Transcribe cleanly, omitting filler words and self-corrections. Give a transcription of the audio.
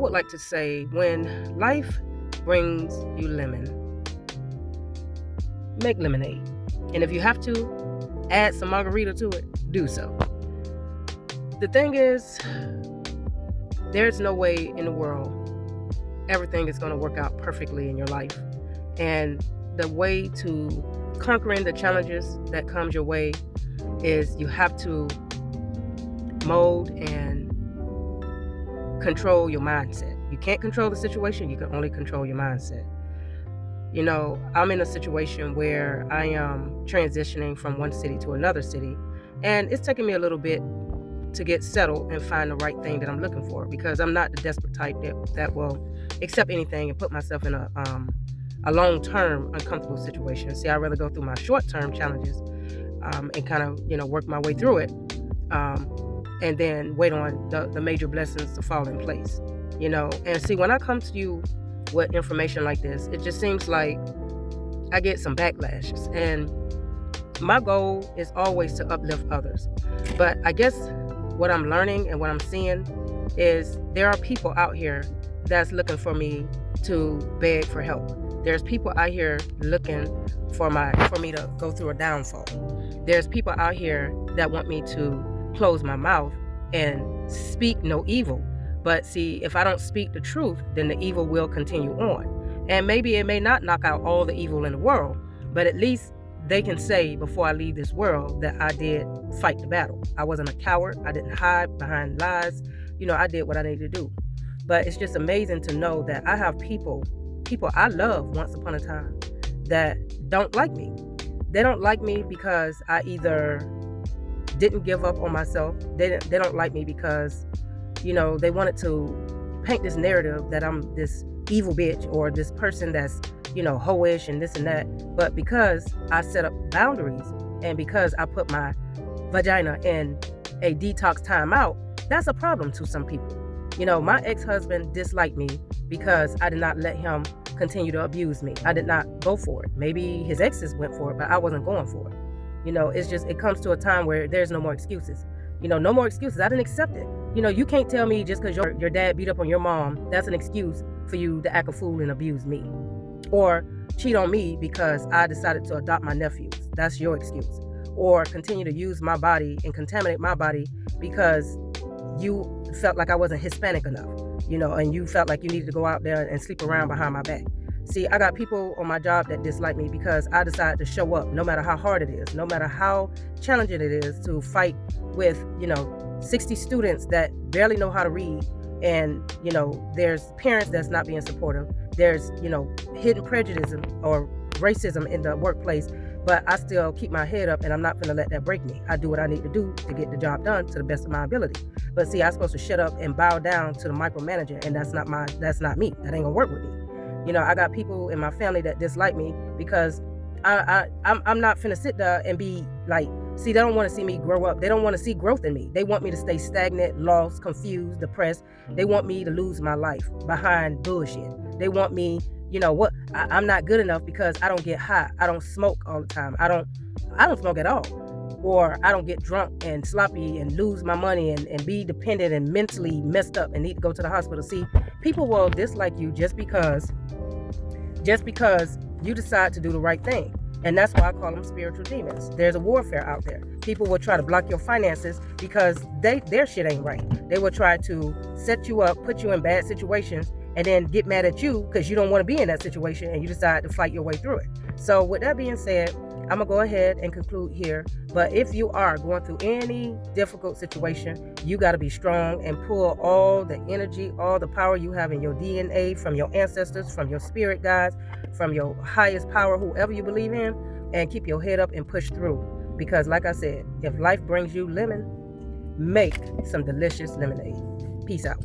would like to say, when life brings you lemon, make lemonade. And if you have to add some margarita to it, do so. The thing is, there's no way in the world everything is going to work out perfectly in your life. And the way to conquering the challenges that comes your way is you have to mold and control your mindset. You can't control the situation, you can only control your mindset. You know, I'm in a situation where I am transitioning from one city to another city, and it's taking me a little bit to get settled and find the right thing that I'm looking for, because I'm not the desperate type that will accept anything and put myself in a long-term uncomfortable situation. See, I'd rather go through my short-term challenges and kind of, work my way through it, and then wait on the major blessings to fall in place. And see, when I come to you with information like this, it just seems like I get some backlashes, and my goal is always to uplift others. But I guess what I'm learning and what I'm seeing is there are people out here that's looking for me to beg for help. There's people out here looking for me to go through a downfall. There's people out here that want me to close my mouth and speak no evil. But see, if I don't speak the truth, then the evil will continue on. And maybe it may not knock out all the evil in the world, but at least they can say before I leave this world that I did fight the battle. I wasn't a coward. I didn't hide behind lies. I did what I needed to do. But it's just amazing to know that I have people I loved once upon a time that don't like me. They don't like me because I either didn't give up on myself. They don't like me because, they wanted to paint this narrative that I'm this evil bitch or this person that's, hoish and this and that. But because I set up boundaries and because I put my vagina in a detox timeout, that's a problem to some people. My ex-husband disliked me because I did not let him continue to abuse me. I did not go for it. Maybe his exes went for it, but I wasn't going for it. It's just, it comes to a time where there's no more excuses. No more excuses. I didn't accept it. You can't tell me just because your dad beat up on your mom, that's an excuse for you to act a fool and abuse me. Or cheat on me because I decided to adopt my nephews. That's your excuse. Or continue to use my body and contaminate my body because you felt like I wasn't Hispanic enough, and you felt like you needed to go out there and sleep around behind my back. See, I got people on my job that dislike me because I decided to show up no matter how hard it is, no matter how challenging it is to fight with, 60 students that barely know how to read. And, there's parents that's not being supportive. There's, hidden prejudice or racism in the workplace, but I still keep my head up and I'm not going to let that break me. I do what I need to do to get the job done to the best of my ability. But see, I'm supposed to shut up and bow down to the micromanager, and that's not me. That ain't gonna work with me. I got people in my family that dislike me because I'm not finna sit there and be like, see, they don't want to see me grow up. They don't want to see growth in me. They want me to stay stagnant, lost, confused, depressed. They want me to lose my life behind bullshit. They want me, I'm not good enough because I don't get high. I don't smoke all the time. I don't smoke at all. Or I don't get drunk and sloppy and lose my money and be dependent and mentally messed up and need to go to the hospital. See, people will dislike you just because you decide to do the right thing. And that's why I call them spiritual demons. There's a warfare out there. People will try to block your finances because their shit ain't right. They will try to set you up, put you in bad situations, and then get mad at you because you don't want to be in that situation and you decide to fight your way through it. So with that being said, I'm going to go ahead and conclude here. But if you are going through any difficult situation, you got to be strong and pull all the energy, all the power you have in your DNA from your ancestors, from your spirit guides, from your highest power, whoever you believe in, and keep your head up and push through. Because like I said, if life brings you lemon, make some delicious lemonade. Peace out.